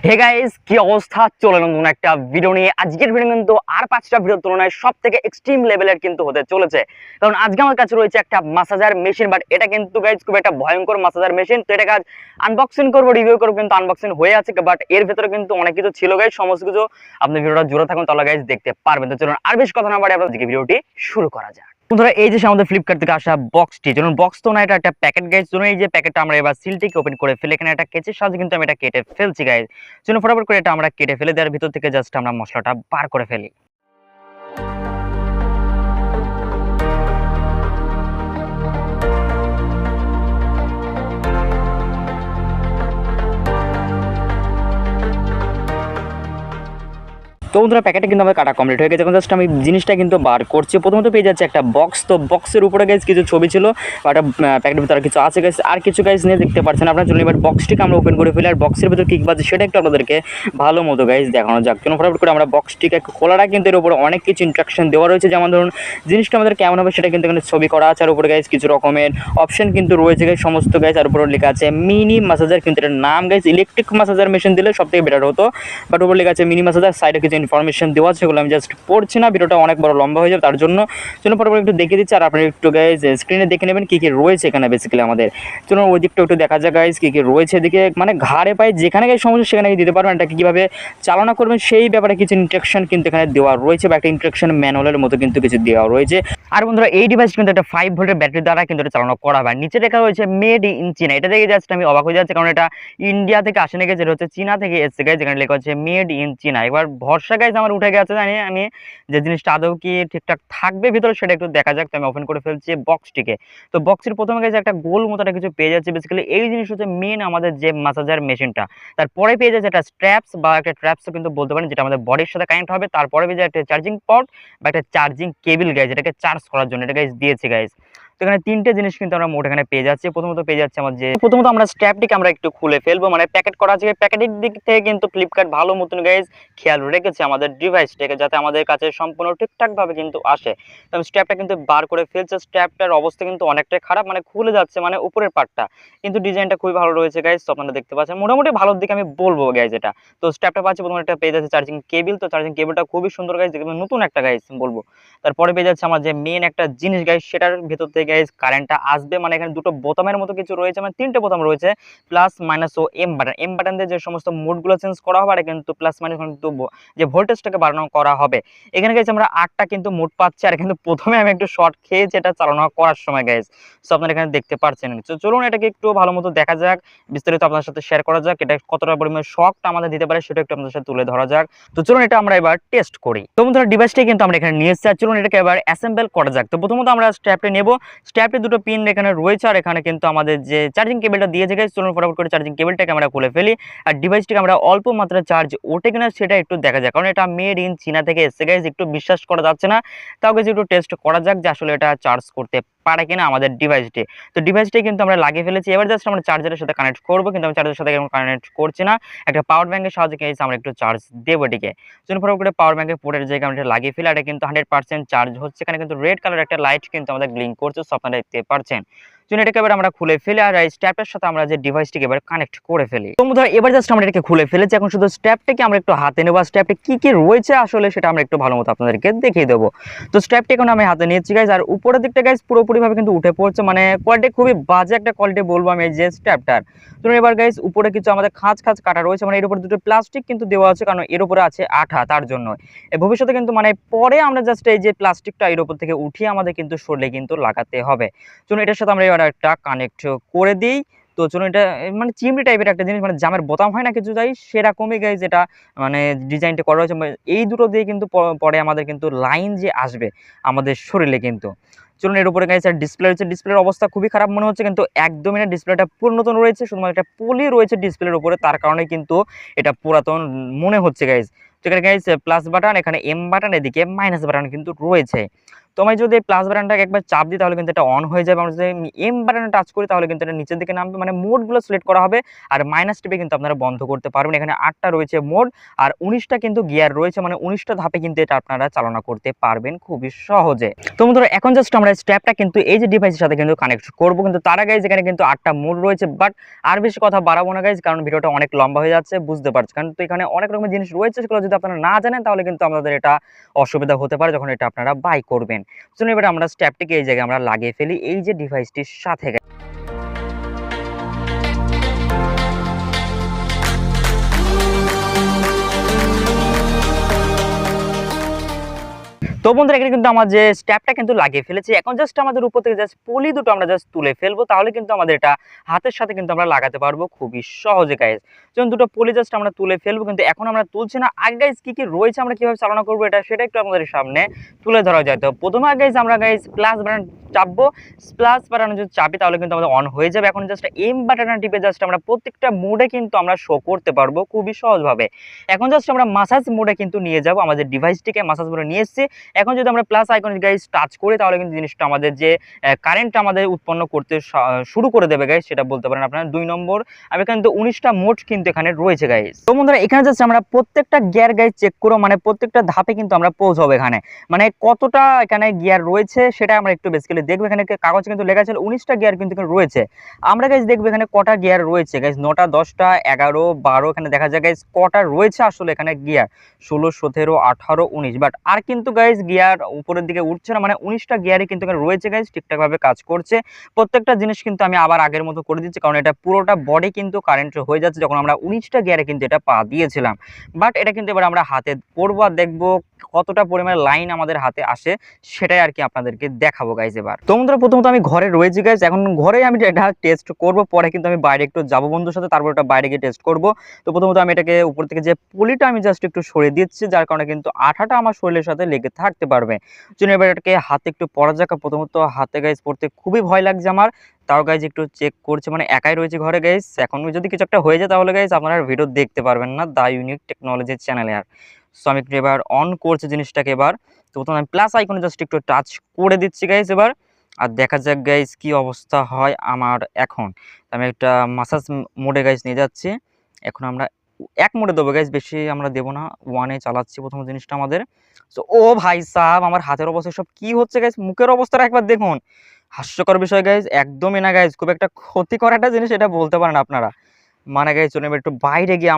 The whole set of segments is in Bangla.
হে গাইস, কি অবস্থা? চলে নতুন একটা ভিডিও নিয়ে। আজকের ভিডিও কিন্তু আর 5টা ভিডিওর তুলনায় সবথেকে এক্সট্রিম লেভেলের কিন্তু হতে চলেছে। কারণ আজকে আমার কাছে রয়েছে একটা মাসাজার মেশিন, বাট এটা কিন্তু গাইস খুব একটা ভয়ঙ্কর মাসাজার মেশিন। তো এটা কাজ আনবক্সিং করব, রিভিউ করব, কিন্তু আনবক্সিং হয়ে আছে, বাট এর ভিতরে কিন্তু অনেক কিছু ছিল গাইস। সমস্ত কিছু আপনি ভিডিওটা জুড়ে থাকুন, তাহলে গাইস দেখতে পারবেন। তো চলুন আর বেশ কথা না বাড়িয়ে আপনাদের ভিডিওটি শুরু করা যাক। বন্ধুরা, এই যে আমাদের ফ্লিপকার্ট থেকে আসা বক্সটি, যেমন বক্স তো না, এটা একটা প্যাকেট গাইস। যেমন এই যে প্যাকেটটা আমরা এবার সিলটিকে ওপেন করে ফেলে এখানে একটা কেচের সাহায্যে কিন্তু আমি এটা কেটে ফেলছি গাইস। যেন ফটাফট করে এটা আমরা কেটে ফেলে দেওয়ার ভিতর থেকে জাস্ট আমরা মশলাটা বার করে ফেলি। তো বন্ধুরা, প্যাকেটে কিন্তু আমার কাটা কমপ্লিট হয়ে গেছে। এখন জাস্ট আমি জিনিসটা কিন্তু বার করছি। প্রথমত পেয়ে যাচ্ছে একটা বক্স। তো বক্সের উপরে গাইজ কিছু ছবি ছিল, বাট প্যাকেটের ভিতরে কিছু আছে গাইজ, আর কিছু গাইজ নিয়ে দেখতে পাচ্ছেন আপনারা। চলুন এবার বক্সটিকে আমরা ওপেন করে ফেলি, আর বক্সের ভিতরে কী আছে সেটা একটু আপনাদেরকে ভালো মতো গাইজ দেখানো যাক। চলুন ফটাফট করে আমরা বক্সটিকে খোলাটা, কিন্তু এর উপরে অনেক কিছু ইনস্ট্রাকশন দেওয়া রয়েছে। যেমন ধরুন জিনিসটা আমাদের কেমন হবে সেটা কিন্তু এখানে ছবি করা আছে, আর উপরে গাইজ কিছু রকমের অপশন কিন্তু রয়েছে গাইজ সমস্ত গাইজ। আর উপরে লেখা আছে মিনি মাসাজার, কিন্তু এটার নাম গাইজ ইলেকট্রিক মাসাজার মেশিন দিলে সব থেকে বেটার হতো, বাট উপরে লেখা আছে মিনি মাসাজার। সাইডে কিছু ইনফরমেশন দেওয়া আছে, সেগুলো আমি জাস্ট পড়ছি না, ভিডিওটা অনেক বড় লম্বা হয়ে যাবে, তার জন্য চলুন পরে একটু দেখে দিচ্ছি, আর আপনি একটু গাইজ স্ক্রিনে দেখে নেবেন কী কী রয়েছে এখানে বেসিক্যালি আমাদের। চলুন ওই দিকটা একটু দেখা যায় গাইজ কী কী রয়েছে এদিকে, মানে ঘাড়ে পায়ে যেখানে গাইজ সমস্যা সেখানে দিতে পারবেন। এটাকে কীভাবে চালনা করবেন সেই ব্যাপারে কিছু ইনস্ট্রাকশন কিন্তু এখানে দেওয়া রয়েছে, বা একটা ইনস্ট্রাকশন ম্যানুয়ালের মতো কিন্তু কিছু দেওয়া রয়েছে। আর বন্ধুরা, এই ডিভাইস কিন্তু একটা 5 ভোল্টের ব্যাটারি দ্বারা কিন্তু এটা চালানো করা হয়। নিচে লেখা রয়েছে মেড ইন চীনা। এটা দেখে জাস্ট আমি অবাক হয়ে যাচ্ছি, কারণ এটা ইন্ডিয়া থেকে আসে না, যেটা হচ্ছে চীনা থেকে এসছে গাইজ। যেখানে লেখা হচ্ছে মেড ইন চীনা। এবার ভরসা গাইজ আমার উঠে গেছে, জানি আমি যে জিনিসটা আদৌ কি ঠিকঠাক থাকবে ভিতরে সেটা একটু দেখা যাক। তো আমি ওপেন করে ফেলছি বক্সটিকে। তো বক্সের প্রথমে গেছে একটা গোল মতো কিছু পেয়ে যাচ্ছে। বেসিক্যালি এই জিনিস হচ্ছে মেন আমাদের যে মাসাজার মেশিনটা। তারপরে পেয়ে যাচ্ছে একটা স্ট্র্যাপস, বা একটা ট্র্যাপসও কিন্তু বলতে পারেন, যেটা আমাদের বডির সাথে কানেক্ট হবে। তারপরে পেয়ে যায় একটা চার্জিং পট বা একটা চার্জিং কেবিল গাইজ, এটাকে চার্জ করার জন্য এটা গাইজ দিয়েছে গাইজ। তো এখানে তিনটে জিনিস কিন্তু আমরা মোট এখানে পেয়ে যাচ্ছি। প্রথমত পেয়ে যাচ্ছে আমার যে প্রথমত আমরা স্ট্র্যাপটিকে আমরা একটু খুলে ফেলবো, মানে প্যাকেট করা আছে। প্যাকেটের দিক থেকে কিন্তু ফ্লিপকার্ট ভালো মতন গাইজ খেয়াল রেখেছে আমাদের ডিভাইসটাকে, যাতে আমাদের কাছে সম্পূর্ণ ঠিকঠাকভাবে কিন্তু আসে। তো আমি স্ট্র্যাপটা কিন্তু বার করে ফেলছি। স্ট্র্যাপটার অবস্থা কিন্তু অনেকটাই খারাপ, মানে খুলে যাচ্ছে, মানে উপরের পার্টটা, কিন্তু ডিজাইনটা খুবই ভালো রয়েছে গাইজ। তো আপনারা দেখতে পাচ্ছেন মোটামুটি ভালোর দিকে আমি বলবো গাইজ এটা। তো স্ট্র্যাপটা পাচ্ছি, প্রথমে একটা পেয়ে যাচ্ছে চার্জিং কেবিল। তো চার্জিং কেবিলটা খুবই সুন্দর গাইজ, দেখবেন নতুন একটা গাইজ বলবো। তারপরে পেয়ে যাচ্ছে আমার যে মেন একটা জিনিস গাইজ, সেটার ভেতর থেকে গাইজ কারেন্টটা আসবে। মানে এখানে দুটো বোতামের মতো কিছু রয়েছে, মানে তিনটে বোতাম রয়েছে, প্লাস মাইনাস ও এম বাটন। এম বাটন দিয়ে যে সমস্ত মোডগুলো চেঞ্জ করা হবে, আর কিন্তু প্লাস মাইনাস কিন্তু যে ভোল্টেজটাকে বাড়ানো করা হবে। এখানে গাইজ আমরা 8টা কিন্তু মোড পাচ্ছি, আর কিন্তু প্রথমে আমি একটু শর্ট খেয়েছি এটা চালানো করার সময় গাইজ। সো আপনারা এখানে দেখতে পাচ্ছেন। তো চলুন এটাকে একটু ভালো মতো দেখা যাক, বিস্তারিত আপনার সাথে শেয়ার করা যাক, এটা কতটা পরিমাণে শকটা আমাদের দিতে পারে সেটা একটু আপনাদের সাথে তুলে ধরা যাক। তো চলুন এটা আমরা এবার টেস্ট করি। তো বন্ধুরা, ডিভাইসটাই কিন্তু আমরা এখানে নিয়ে এসেছি, আর চলুন এটাকে এবার অ্যাসেম্বল করা যাক। তো প্রথমত আমরা স্ট্র্যাপটা নেব। স্ট্র্যাপে দুটো পিন এখানে রয়েছে, আর এখানে কিন্তু আমাদের যে চার্জিং কেবলটা দিয়েছে গাইজ। চলুন ফটাফট করে চার্জিং কেবলটাকে আমরা খুলে ফেলি, আর ডিভাইসটিকে আমরা অল্প মাত্রায় চার্জ ওঠে কিনা সেটা একটু দেখা যাক, কারণ এটা মেড ইন চীনা থেকে এসছে গাইজ। একটু বিশ্বাস করা যাচ্ছে না, তাও গাইজ একটু টেস্ট করা যাক যে আসলে এটা চার্জ করতে পারে কিনা আমাদের ডিভাইসটি। তো ডিভাইসটি কিন্তু আমরা লাগিয়ে ফেলেছি। এবার জাস্ট আমরা চার্জারের সাথে কানেক্ট করবো, কিন্তু আমি চার্জারের সাথে কানেক্ট করছি না, একটা পাওয়ার ব্যাংকের সাহায্যে গাইজ আমরা একটু চার্জ দেবো এটিকে। চলুন ফটাফট করে পাওয়ার ব্যাংকের পোর্টের জায়গায় আমরা এটা লাগিয়ে ফেলি, আর এটা কিন্তু 100% চার্জ হচ্ছে। এখানে কিন্তু রেড কালার একটা লাইট কিন্তু আমাদের ব্লিঙ্ক করছে, সো আপনারা দেখতে পাচ্ছেন। চলুন এটাকে এবার আমরা খুলে ফেলি, আর এই স্ট্র্যাপের সাথে আমরা যে ডিভাইসটিকে এবার কানেক্ট করে ফেলি। তো বন্ধুরা, এবার জাস্ট আমরা এটাকে খুলে ফেলেছি। এখন শুধু স্ট্র্যাপটাকে আমরা একটু হাতে নেব, স্ট্র্যাপে কি কি রয়েছে আসলে সেটা আমরা একটু ভালো মতো আপনাদেরকে দেখিয়ে দেবো। তো স্ট্র্যাপটি এখন আমি হাতে নিয়েছি গাইজ, আর উপরের দিকটা গাইজ পুরোপুরিভাবে কিন্তু উঠে পড়ছে, মানে কোয়ালিটি খুবই বাজে একটা কোয়ালিটি বলবো আমি এই যে স্ট্র্যাপটার। তো এবার গাইজ উপরে কিছু আমাদের খাঁজ কাটা রয়েছে, মানে এর উপরে দুটো প্লাস্টিক কিন্তু দেওয়া আছে, কারণ এর উপরে আছে আঠা, তার জন্য ভবিষ্যতে কিন্তু মানে পরে আমরা জাস্ট এই যে প্লাস্টিকটা এর উপর থেকে উঠিয়ে আমাদের কিন্তু শরীরে কিন্তু লাগাতে হবে। চলুন এটার সাথে আমরা এবার একটা কানেক্ট করে দিই। তো চলুন এটা মানে চিমনি টাইপের একটা জিনিস, মানে জামের বোতাম হয় না কিছু যাই সেরকমই গাইজ এটা, মানে ডিজাইনটা করা হয়েছে। এই দুটো দিয়ে কিন্তু পরে আমাদের কিন্তু লাইন যে আসবে আমাদের শরীরে কিন্তু। চলুন এর উপরে গাইজ ডিসপ্লে রয়েছে, ডিসপ্লের অবস্থা খুবই খারাপ মনে হচ্ছে, কিন্তু একদমই না, ডিসপ্লেটা পুরাতন রয়েছে, শুধুমাত্র একটা পলি রয়েছে ডিসপ্লের উপরে, তার কারণে কিন্তু এটা পুরাতন মনে হচ্ছে গাইজ। তো এখানে গাইজ প্লাস বাটন, এখানে এম বাটন, এদিকে মাইনাস বাটন কিন্তু রয়েছে। তো আমি যদি প্লাস বাটনটাকে একবার চাপ দিই তাহলে কিন্তু এটা অন হয়ে যাবে। আমরা যদি এম বাটনে টাচ করি তাহলে কিন্তু এটা নিচের দিকে নামবে, মানে মোডগুলো সিলেক্ট করা হবে। আর মাইনাস টিপে কিন্তু আপনারা বন্ধ করতে পারবেন। এখানে 8টা রয়েছে মোড আর 19টা কিন্তু গিয়ার রয়েছে, মানে 19টা ধাপে কিন্তু এটা আপনারা চালনা করতে পারবেন খুবই সহজে। তো বন্ধুরা এখন জাস্ট আমরা স্ট্র্যাপটা কিন্তু এই যে ডিভাইসের সাথে কিন্তু কানেক্ট করব, কিন্তু তার আগে এখানে কিন্তু 8টা মোড রয়েছে। বাট আর বেশি কথা বাড়াবো না গাইজ, কারণ ভিডিওটা অনেক লম্বা হয়ে যাচ্ছে, বুঝতে পারছি। কারণ তো এখানে অনেক রকমের জিনিস রয়েছে, সেগুলো যদি আপনারা না জানেন তাহলে কিন্তু আপনাদের এটা অসুবিধা হতে পারে যখন এটা আপনারা বাই করবেন। চলুন এবার আমরা স্ট্র্যাপটিকে এই জায়গায় আমরা লাগিয়ে ফেলি এই যে ডিভাইসটির সাথে। তো বন্ধুরা এখানে কিন্তু আমার যে স্ট্র্যাপটা কিন্তু লাগিয়ে ফেলেছি। এখন জাস্ট আমাদের উপর থেকে জাস্ট পলি দুটো আমরা জাস্ট তুলে ফেলবো, তাহলে কিন্তু আমাদের এটা হাতের সাথে কিন্তু আমরা লাগাতে পারবো খুবই সহজে গাইজ। যখন দুটো পলি জাস্ট আমরা তুলে ফেলবো, কিন্তু এখন আমরা তুলছি না। আগে গাইজ কি কি রয়েছে, আমরা কিভাবে চালনা করবো এটা সেটা একটু আমাদের সামনে তুলে ধরা যায়। তো প্রথমে গাইজ আমরা গাইজ প্লাস বাটন চাপবো, প্লাস বাটন যদি চাপি তাহলে কিন্তু আমাদের অন হয়ে যাবে। এখন জাস্ট এম বাটন টিপে জাস্ট আমরা প্রত্যেকটা মোডে কিন্তু আমরা শো করতে পারবো খুবই সহজভাবে। এখন জাস্ট আমরা মাসাজ মোডে কিন্তু নিয়ে যাবো, আমাদের ডিভাইসটিকে মাসাজ মোডে নিয়ে এসেছি। এখন যদি আমরা প্লাস আইকন গাইজ টাচ করি তাহলে কিন্তু জিনিসটা আমাদের যে কারেন্ট আমাদের উৎপন্ন করতে শুরু করে দেবে গাইজ, সেটা বলতে পারেন আপনারা। 2 নম্বর আমি কিন্তু 19টা মোড কিন্তু এখানে রয়েছে গাইজ। তো বন্ধুরা এখানে জাস্ট আমরা প্রত্যেকটা গিয়ার গাইজ চেক করব, মানে প্রত্যেকটা ধাপে কিন্তু আমরা পৌঁছাবো এখানে, মানে কতটা এখানে গিয়ার রয়েছে সেটা আমরা একটু বেসিক্যালি দেখবো। এখানে কাগজে কিন্তু লেখা ছিল 19টা গিয়ার কিন্তু রয়েছে। আমরা গাইজ দেখবো এখানে কটা গিয়ার রয়েছে গাইজ, 9টা 10টা 11 12 এখানে দেখা যায় গাইজ কটা রয়েছে আসলে এখানে গিয়ার 16 17 18 19। বাট আর কিন্তু গাইজ গিয়ার উপরের দিকে উঠছে না, মানে 19টা গিয়ারই কিন্তু রয়েছে গাইজ, ঠিকঠাক ভাবে কাজ করছে। প্রত্যেকটা জিনিস কিন্তু আমি আবার আগের মতো করে দিচ্ছি, কারণ এটা পুরোটা বডি কিন্তু কারেন্ট হয়ে যাচ্ছে যখন আমরা 19টা গিয়ারে কিন্তু এটা পা দিয়েছিলাম। বাট এটা কিন্তু এবার আমরা হাতে পড়বো আর দেখবো কতটা পরিমাণে লাইন আমাদের হাতে আসে, সেটাই আর কি আপনাদেরকে দেখাবো গাইজ এবার। তো বন্ধুরা প্রথমত আমি ঘরে রয়েছি গাইজ, এখন ঘরে আমি এটা টেস্ট করব, পরে কিন্তু আমি বাইরে একটু যাবো বন্ধুর সাথে, তারপর এটা বাইরে গিয়ে টেস্ট করব। তো প্রথমত আমি এটাকে উপর থেকে যে পলিটা আমি জাস্ট একটু সরিয়ে দিচ্ছি, যার কারণে কিন্তু আঠাটা আমার শরীরের সাথে লেগে থাকতে পারবে। জন্য এবার এটাকে হাতে একটু পরা যাক। প্রথমত হাতে গাইজ পড়তে খুবই ভয় লাগছে আমার, তাও গাইজ একটু চেক করছে, মানে একাই রয়েছে ঘরে গাইজ। এখন যদি কিছু একটা হয়ে যায় তাহলে গাইজ আপনারা ভিডিও দেখতে পারবেন না দা ইউনিক টেকনোলজি চ্যানেলে আর। সো আমি একটু এবার অন করছি জিনিসটাকে এবার। তো প্রথমে আমি প্লাস আইকনে জাস্ট একটু টাচ করে দিচ্ছি গাইজ এবার, আর দেখা যাক গাইজ কি অবস্থা হয় আমার এখন। আমি একটা মাসাজ মোডে গাইজ নিয়ে যাচ্ছি। এখন আমরা এক মোডে দেবো গাইজ, বেশি আমরা দেবো না, 1-এ চালাচ্ছি প্রথম জিনিসটা আমাদের। সো ও ভাই সাহেব আমার হাতের অবস্থা সব কি হচ্ছে গাইজ, মুখের অবস্থাটা একবার দেখুন। হাস্যকর বিষয় গাইজ, একদমই না গাইজ, খুব একটা ক্ষতিকর একটা জিনিস এটা বলতে পারেন আপনারা। মানে গাইজ চলুন এবার একটু বাইরে গিয়ে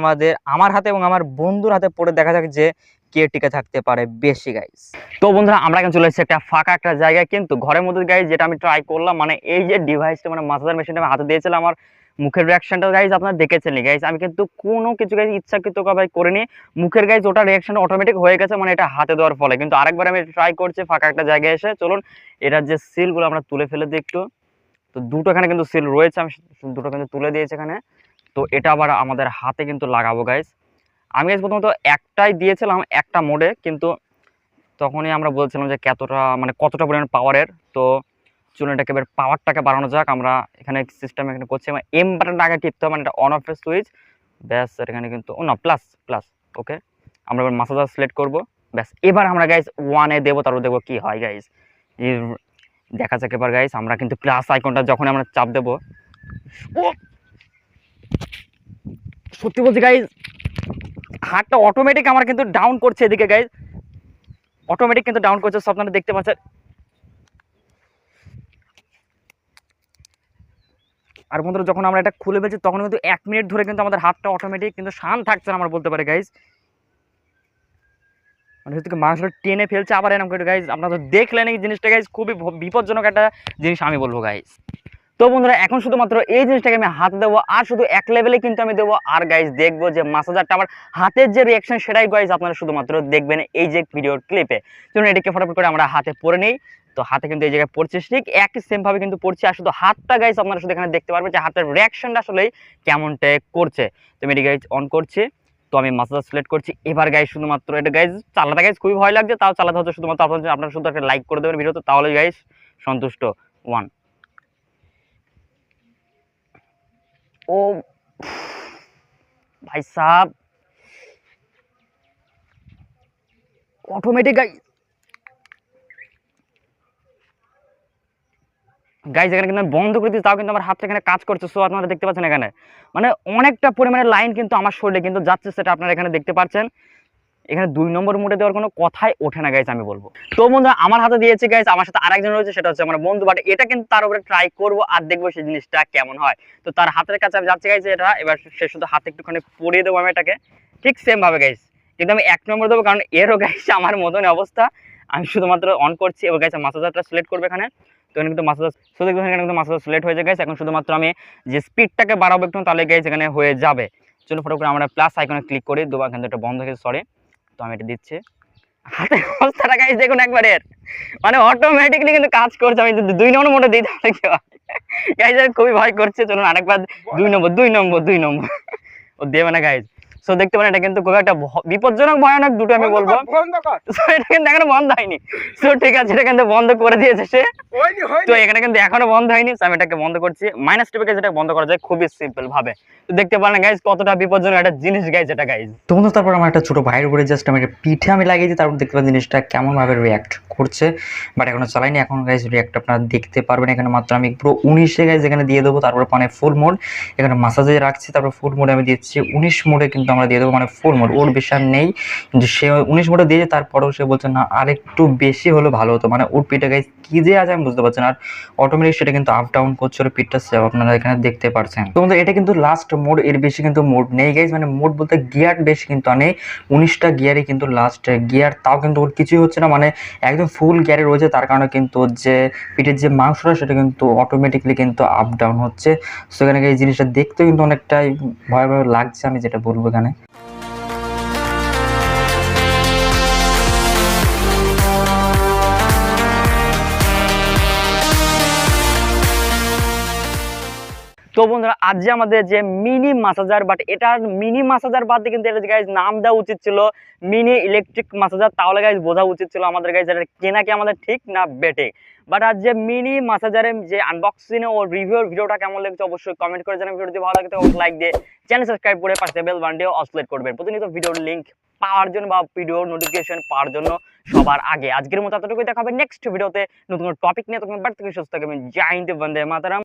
আমার হাতে এবং আমার বন্ধুর হাতে পড়ে দেখা যাক যে কে টিকে থাকতে পারে বেশি গাইজ। তো বন্ধুরা আমরা এখন চলে এসেছি একটা ফাঁকা একটা জায়গায়, কিন্তু ঘরের মধ্যে গাইজ যেটা আমি ট্রাই করলাম, মানে এই যে ডিভাইসটা মানে মাসাজার মেশিনটা আমি হাতে দিয়েছিলাম, আমার মুখের রিয়াকশনটা গাইজ আপনারা দেখেছেন গাইজ। আমি কিন্তু কোনো কিছু গাইজ ইচ্ছাকৃত ভাবে করিনি, মুখের গাইজ ওটা রিয়াকশন অটোমেটিক হয়ে গেছে, মানে এটা হাতে দেওয়ার ফলে। কিন্তু আরেকবার আমি ট্রাই করছি ফাঁকা একটা জায়গায় এসে। চলুন এটার যে সিলগুলো আমরা তুলে ফেলে দিই একটু। তো দুটো এখানে কিন্তু সিল রয়েছে, আমি দুটো কিন্তু তুলে দিয়েছি এখানে। তো এটা আবার আমাদের হাতে কিন্তু লাগাবো গাইজ। আমি গাইজ প্রথমত একটাই দিয়েছিলাম একটা মোডে, কিন্তু তখনই আমরা বলছিলাম যে কতটা পরিমাণ পাওয়ারের। তো চলুন এটাকে এবার পাওয়ারটাকে বাড়ানো যাক। আমরা এখানে সিস্টেম এখানে করছি, এম বাটনটা আগে টিপতে হবে, মানে এটা অন অফ এর সুইচ। ব্যাস এখানে কিন্তু না প্লাস প্লাস ওকে। আমরা এবার মাসাজার সিলেক্ট করব। ব্যাস এবার আমরা গাইজ 1-এ দেবো, তারপর দেখবো কি হয় গাইজ। দেখা যাক এবার গাইজ, আমরা কিন্তু প্লাস আইকনটা যখন আমরা চাপ দেবো, ও সত্যি বলছি গাইজ হাতটা অটোমেটিক আমার কিন্তু ডাউন করছে এদিকে গাইজ, অটোমেটিক কিন্তু ডাউন করছে, আপনারা দেখতে পাচ্ছেন। আর বন্ধুরা যখন আমরা এটা খুলে ফেলছি তখন কিন্তু 1 মিনিট ধরে কিন্তু আমাদের হাতটা অটোমেটিক কিন্তু শান্ত থাকছে না, আমার বলতে পারে গাইজ। মানে হচ্ছে মাংসটা টেনে ফেলছে আবার এরকম করে গাইজ। আপনারা তো দেখলেন এই জিনিসটা গাইজ, খুবই বিপজ্জনক একটা জিনিস আমি বলবো গাইজ। তো বন্ধুরা এখন শুধুমাত্র এই জিনিসটাকে আমি হাতে দেবো, আর শুধু এক লেভেলে কিন্তু আমি দেবো, আর গাইজ দেখবো যে মাসাজারটা আমার হাতের যে রিয়াকশন সেটাই গাইজ আপনারা শুধুমাত্র দেখবেন এই যে ভিডিওর ক্লিপে। চলুন এটাকে ফটাফট করে আমরা হাতে পরে নেই। তো হাতে কিন্তু এই জায়গায় পড়ছে, ঠিক একই সেম ভাবে কিন্তু পড়ছে, আর শুধু হাতটা গাইজ আপনারা শুধু এখানে দেখতে পারবেন যে হাতের রিয়াকশনটা আসলে কেমনটা করছে। তো আমি এটি গাইজ অন করছি। তো আমি মাসাজার সিলেক্ট করছি এবার গাইজ, শুধুমাত্র এটা গাইজ চালাতে গাইজ খুবই ভয় লাগছে, তাও চালাতে হচ্ছে শুধুমাত্র আপনারা শুধু একটা লাইক করে দেবেন ভিডিওতে, তাহলে গাইজ সন্তুষ্ট। 1 ও ভাই সাহেব অটোমেটিক গাইজ, গাইজ এখানে কিন্তু আমি বন্ধ করে দিচ্ছি, তাও কিন্তু আমার হাতটা এখানে কাজ করছে। সো আপনারা দেখতে পাচ্ছেন এখানে মানে অনেকটা পরিমাণে লাইন কিন্তু আমার শরীরে কিন্তু যাচ্ছে, সেটা আপনারা এখানে দেখতে পাচ্ছেন। এখানে 2 নম্বর মোডে দেওয়ার কোনো কথাই ওঠে না গাইজ, আমি বলবো। তো বন্ধুরা আমার হাতে দিয়েছে গাইজ, আমার সাথে আরেকজন রয়েছে, সেটা হচ্ছে আমার বন্ধু। বাট এটা কিন্তু তার উপরে ট্রাই করবো আর দেখবো সেই জিনিসটা কেমন হয়। তো তার হাতের কাছে আমি যাচ্ছি গাইজ, এটা এবার সে শুধু হাতে একটুখানি পরিয়ে দেবো আমি এটাকে, ঠিক সেম ভাবে গাইজ। কিন্তু আমি 1 নম্বর দেবো, কারণ এরও গাইজ আমার মতন অবস্থা। আমি শুধুমাত্র অন করছি, এবার গাইজ মাসাজারটা সিলেক্ট করবে এখানে। তো এখানে কিন্তু মাসাজার, সো দেখবেন এখানে কিন্তু মাসাজার সিলেক্ট হয়ে যায় গাইজ। এখন শুধুমাত্র আমি যে স্পিডটাকে বাড়াবো একটু, তাহলে গাইজ এখানে হয়ে যাবে। চলো ফটো করে আমরা প্লাস আইকনে ক্লিক করি, দুবার কিন্তু এটা বন্ধ হয়েছে, সরি। তো আমি এটা দিচ্ছি, হাতের অবস্থাটা গাইজ দেখুন একবার এর, মানে অটোমেটিকলি কিন্তু কাজ করছে। আমি যদি 2 নম্বর মোডে দিই তাহলে কি হয় গাইজ, খুবই ভয় করছে। চলুন আরেকবার 2 নম্বর ও দেবে না গাইজ। সো দেখতে পারেন এটা কিন্তু খুব একটা বিপজ্জনক ভয়ানক দুটো আমি বলবো। সো এটা কিন্তু এখনো বন্ধ হয়নি। সো ঠিক আছে, এটা কিন্তু বন্ধ করে দিয়েছে সে। তো এখানে কিন্তু এখনো বন্ধ হয়নি, আমি এটাকে বন্ধ করছি। মাইনাস টিপে যেটা বন্ধ করা যায় খুবই সিম্পল ভাবে। তো দেখতে পারেন গাইজ কতটা বিপজ্জনক একটা জিনিস গাইজ এটা গাইজ। তো বন্ধু তারপর আমার একটা ছোট ভাইয়ের উপরে জাস্ট আমি পিঠে আমি লাগিয়ে দিই, তারপর দেখতে পাচ্ছি জিনিসটা কেমন ভাবে রিয়াক্ট করছে। বাট এখনো চালাইনি, এখন গাইজ রিয়াক্ট আপনারা দেখতে পারবেন। এখানে মাত্র আমি পুরো 19-এ গাইজ এখানে দিয়ে দেবো, তারপর মানে ফুল মোড এখানে মাসাজে রাখছি, তারপর ফুল মোডে আমি দিচ্ছি 19 মোডে কিন্তু আমরা দিয়ে দেবো, মানে ফুল মোড। ওর বেশি আর নেই, কিন্তু সে 19 মোডে দিয়েছে, তারপরেও সে বলছে না আর একটু বেশি হলে ভালো হতো। মানে ওর পিঠে গাইজ কি যে আছে আমি বুঝতে পারছি না। আর অটোমেটিক সেটা কিন্তু আপ ডাউন করছে ওর পিঠটা, আপনারা এখানে দেখতে পাচ্ছেন। তো এটা কিন্তু লাস্ট মোড, এর বেশি কিন্তু মোড নেই গাইজ। মানে মোড বলতে গিয়ার বেশি কিন্তু নেই, 19টা গিয়ারে কিন্তু লাস্ট গিয়ার, তাও কিন্তু ওর কিছুই হচ্ছে না। মানে একদম ফুল গিয়ারে রয়েছে, তার কারণে কিন্তু ওর যে পিঠের যে মাংসটা সেটা কিন্তু অটোমেটিকলি কিন্তু আপ ডাউন হচ্ছে। সেখানে এই জিনিসটা দেখতে কিন্তু অনেকটাই ভয়াবহ লাগছে, আমি যেটা বলবো এখানে। তো বন্ধুরা আজ যে আমাদের যে মিনি মাসাজার, বাট এটার মিনি মাসাজার বাদ দিয়ে কিন্তু এটা গাইজ নাম দেওয়া উচিত ছিল মিনি ইলেকট্রিক মাসাজার, তাহলে গাইজ বোঝা উচিত ছিল আমাদের গাইজ এটা কেনা কি আমাদের ঠিক না বেটে। বাট আজ যে মিনি মাসাজারের যে আনবক্সিং ও রিভিউর ভিডিওটা কেমন লাগছে অবশ্যই কমেন্ট করে জানাবেন। ভিডিওটি ভালো লাগে তো লাইক দিয়ে চ্যানেল সাবস্ক্রাইব করে পাশে বেল বাটনটি অসলেট করবেন প্রতিনিয়ত ভিডিওর লিঙ্ক পাওয়ার জন্য বা ভিডিওর নোটিফিকেশন পাওয়ার জন্য সবার আগে। আজকের মতো এতটুকুই, দেখা হবে নেক্সট ভিডিওতে নতুন টপিক নিয়ে। তখন বাড়ি থেকে সুস্থ থাকবেন। জয় হিন্দ, বন্দে মাতরম।